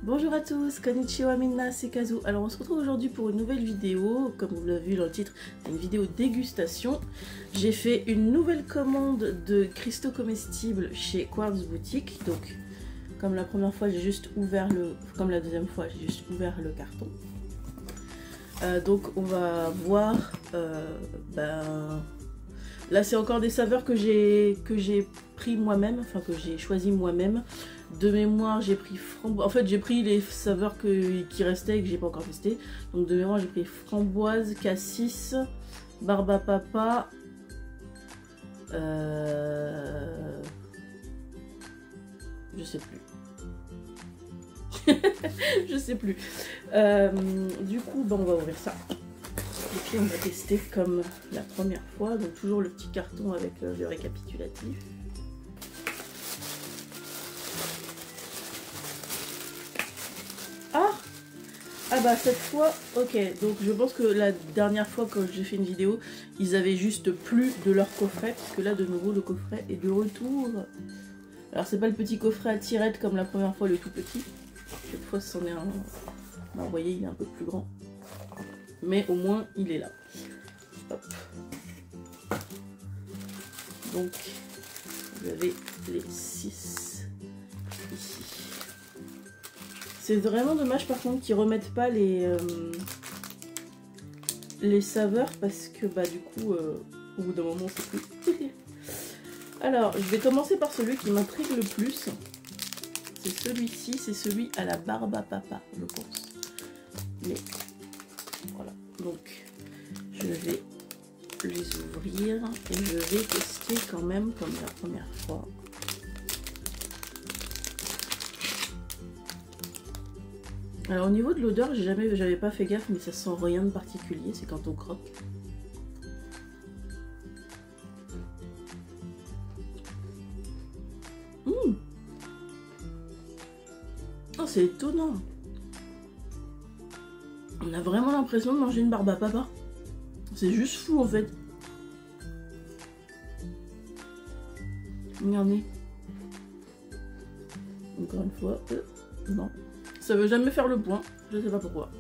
Bonjour à tous, konnichiwa minna, c'est Kazu. Alors on se retrouve aujourd'hui pour une nouvelle vidéo, comme vous l'avez vu dans le titre, c'est une vidéo dégustation. J'ai fait une nouvelle commande de cristaux comestibles chez Quartz Boutique. Donc comme la première fois j'ai juste ouvert comme la deuxième fois j'ai juste ouvert le carton. Donc on va voir, là c'est encore des saveurs que j'ai pris moi-même, enfin que j'ai choisi moi-même. De mémoire j'ai pris framboise, en fait j'ai pris les saveurs qui restaient et que j'ai pas encore testé. Donc de mémoire j'ai pris framboise, cassis, barbe à papa, je sais plus. Je sais plus. Du coup on va ouvrir ça. Et puis on va tester comme la première fois. Donc toujours le petit carton avec le récapitulatif. Ah bah cette fois, ok, donc je pense que la dernière fois quand j'ai fait une vidéo, ils avaient juste plus de leur coffret, parce que là de nouveau le coffret est de retour. Alors c'est pas le petit coffret à tirette comme la première fois, le tout petit. Cette fois c'en est un, bah, vous voyez il est un peu plus grand. Mais au moins il est là. Hop. Donc vous avez les 6 ici. C'est vraiment dommage par contre qu'ils remettent pas les saveurs parce que bah du coup au bout d'un moment c'est plus. Alors je vais commencer par celui qui m'intrigue le plus. C'est celui-ci, c'est celui à la barbe à papa je pense. Mais voilà, donc je vais les ouvrir et je vais tester quand même comme la première fois. Alors au niveau de l'odeur, j'avais pas fait gaffe, mais ça sent rien de particulier, c'est quand on croque. Oh, c'est étonnant. On a vraiment l'impression de manger une barbe à papa. C'est juste fou en fait. Regardez. Encore une fois, non. Ça veut jamais faire le point, je sais pas pourquoi.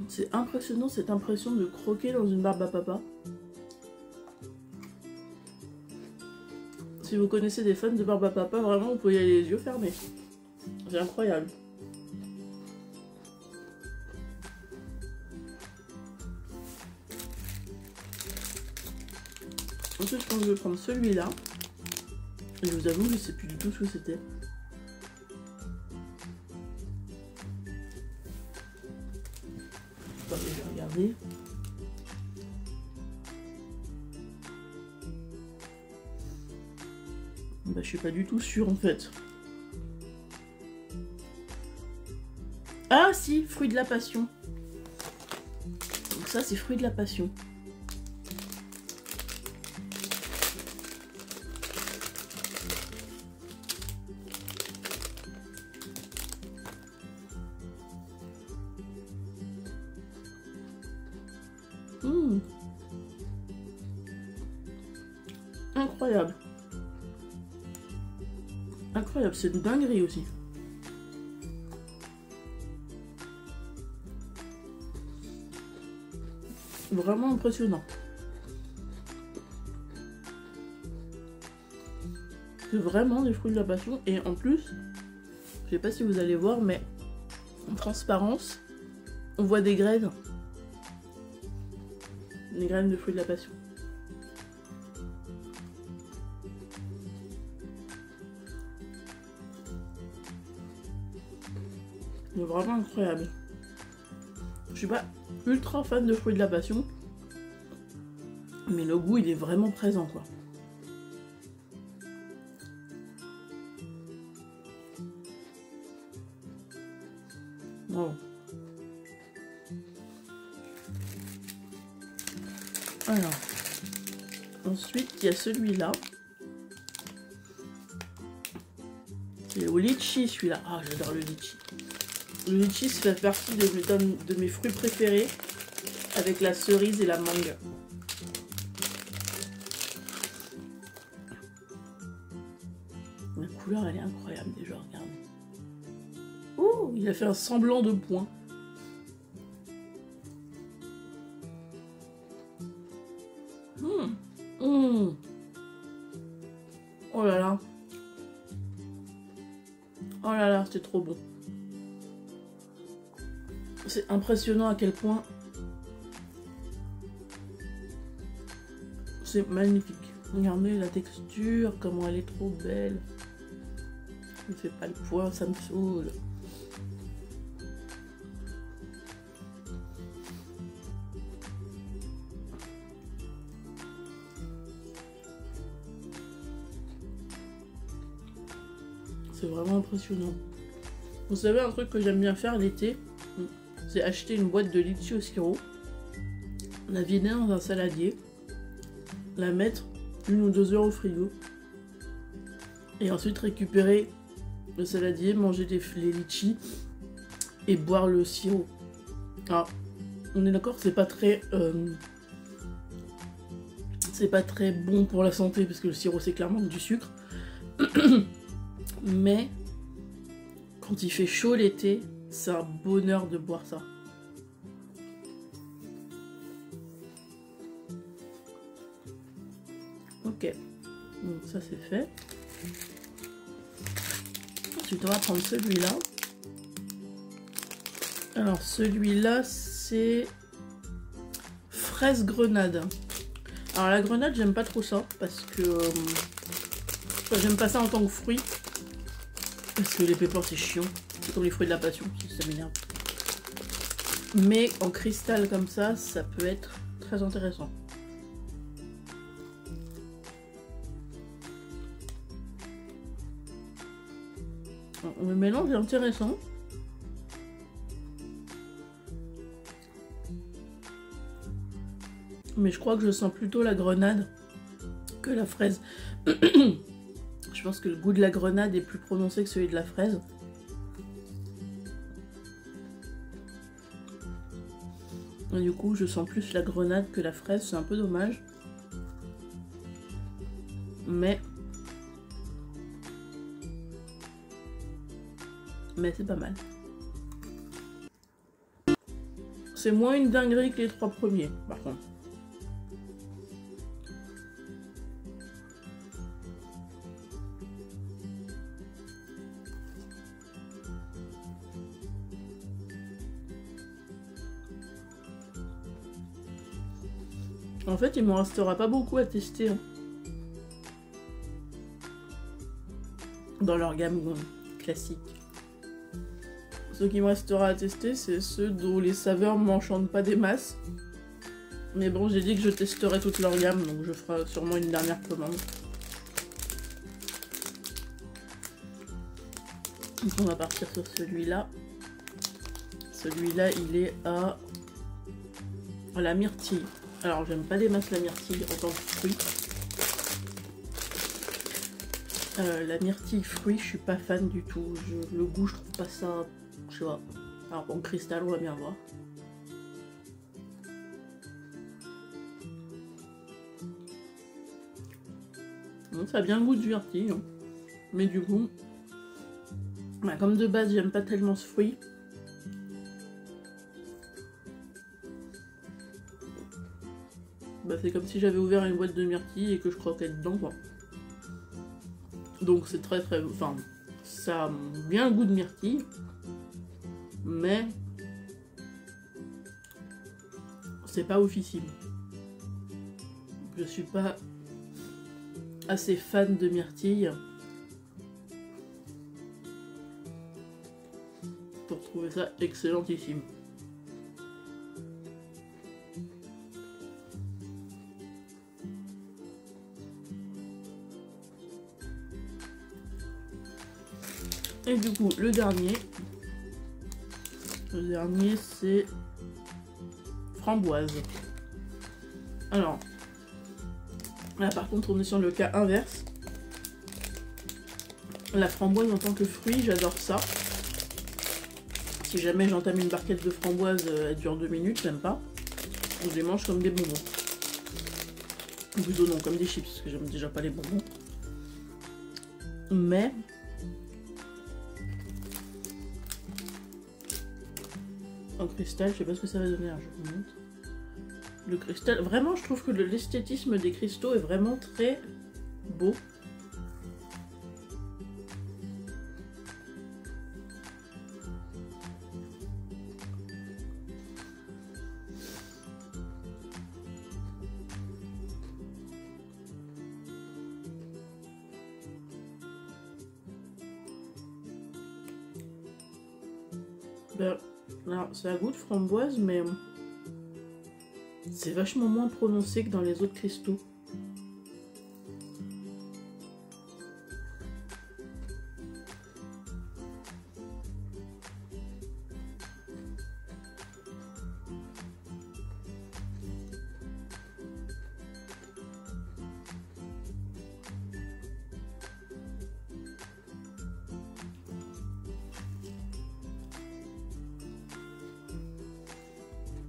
C'est impressionnant cette impression de croquer dans une barbe à papa. Si vous connaissez des fans de barbe à papa, vraiment vous pouvez y aller les yeux fermés. C'est incroyable. Ensuite je pense que je vais prendre celui-là. Et je vous avoue, je sais plus du tout ce que c'était. Je vais regarder. Bah, je suis pas du tout sûre en fait. Ah si, fruit de la passion. Donc ça c'est fruit de la passion. Incroyable. Incroyable, c'est une dinguerie aussi. Vraiment impressionnant. C'est vraiment des fruits de la passion et en plus, je sais pas si vous allez voir, mais en transparence, on voit des graines. Des graines de fruits de la passion. C'est vraiment incroyable. Je suis pas ultra fan de fruits de la passion, mais le goût il est vraiment présent quoi. Wow. Alors, ensuite il y a celui-là. Et au litchi celui-là. Ah, j'adore le litchi. Le litchi, ça fait partie de mes fruits préférés. Avec la cerise et la mangue. La couleur, elle est incroyable déjà, regarde. Oh, il a fait un semblant de point. Oh là là. Oh là là, c'est trop bon. C'est impressionnant à quel point c'est magnifique. Regardez la texture, comment elle est trop belle. Je ne fais pas le poids, ça me saoule. C'est vraiment impressionnant. Vous savez, un truc que j'aime bien faire l'été, c'est acheter une boîte de litchi au sirop, la vider dans un saladier, la mettre 1 ou 2 heures au frigo, et ensuite récupérer le saladier, manger les litchis et boire le sirop. Alors, on est d'accord, c'est pas très bon pour la santé parce que le sirop c'est clairement du sucre. Mais quand il fait chaud l'été, c'est un bonheur de boire ça. Ok, donc ça c'est fait. Ensuite on va prendre celui-là. Alors celui-là c'est fraise grenade. Alors la grenade j'aime pas trop ça parce que j'aime pas ça en tant que fruit. Parce que les pépins c'est chiant. C'est comme les fruits de la passion, ça m'énerve. Mais en cristal comme ça, ça peut être très intéressant. Le mélange est intéressant. Mais je crois que je sens plutôt la grenade que la fraise. Je pense que le goût de la grenade est plus prononcé que celui de la fraise. Et du coup, je sens plus la grenade que la fraise. C'est un peu dommage. Mais c'est pas mal. C'est moins une dinguerie que les 3 premiers, par contre. En fait, il m'en restera pas beaucoup à tester. Hein. Dans leur gamme classique. Ce qui me restera à tester, c'est ceux dont les saveurs m'enchantent pas des masses. Mais bon, j'ai dit que je testerai toute leur gamme, donc je ferai sûrement une dernière commande. Donc on va partir sur celui-là. Celui-là, il est à la myrtille. Alors, j'aime pas des masses la myrtille en tant que fruit. La myrtille fruit, je suis pas fan du tout. Le goût, je trouve pas ça... Je sais pas. Alors, en cristal, on va bien voir. Donc, ça a bien le goût de myrtille. Hein. Mais du coup, bah, comme de base, j'aime pas tellement ce fruit. Bah, c'est comme si j'avais ouvert une boîte de myrtille et que je croquais dedans, quoi. Donc c'est très... Enfin, ça a bien le goût de myrtille. Mais c'est pas officiel. Je suis pas assez fan de myrtille pour trouver ça excellentissime. Et du coup, le dernier c'est framboise. Alors, là par contre on est sur le cas inverse. La framboise en tant que fruit, j'adore ça. Si jamais j'entame une barquette de framboise, elle dure 2 minutes, j'aime pas. Je les mange comme des bonbons. Ou plutôt non, comme des chips, parce que j'aime déjà pas les bonbons. Mais... en cristal, je sais pas ce que ça va donner, je vous montre. Le cristal, vraiment je trouve que l'esthétisme des cristaux est vraiment très beau. Ben, alors, c'est à goût de framboise, mais c'est vachement moins prononcé que dans les autres cristaux.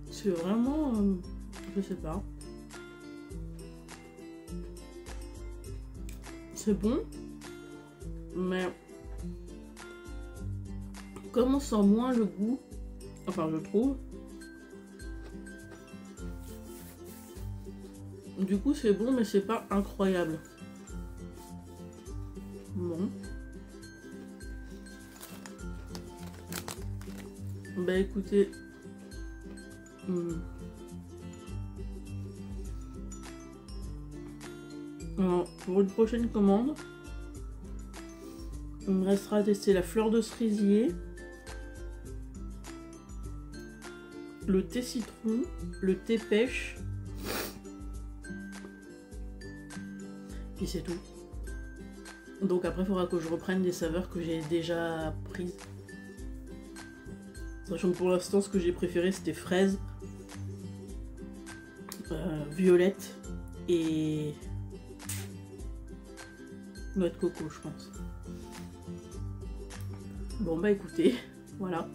C'est vraiment... je sais pas. C'est bon. Mais... comme on sent moins le goût, enfin je trouve. Du coup c'est bon mais c'est pas incroyable. Bon. Bah écoutez... Alors, pour une prochaine commande, il me restera à tester la fleur de cerisier, le thé citron, le thé pêche, puis c'est tout. Donc après il faudra que je reprenne des saveurs que j'ai déjà prises. Sachant que pour l'instant ce que j'ai préféré c'était fraise, violette et noix de coco je pense. Bon bah écoutez, voilà,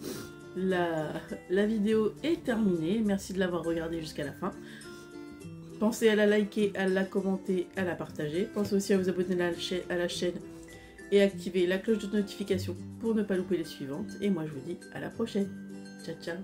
la vidéo est terminée, merci de l'avoir regardée jusqu'à la fin. Pensez à la liker, à la commenter, à la partager. Pensez aussi à vous abonner à la chaîne et activer la cloche de notification pour ne pas louper les suivantes. Et moi je vous dis à la prochaine. Ciao ciao.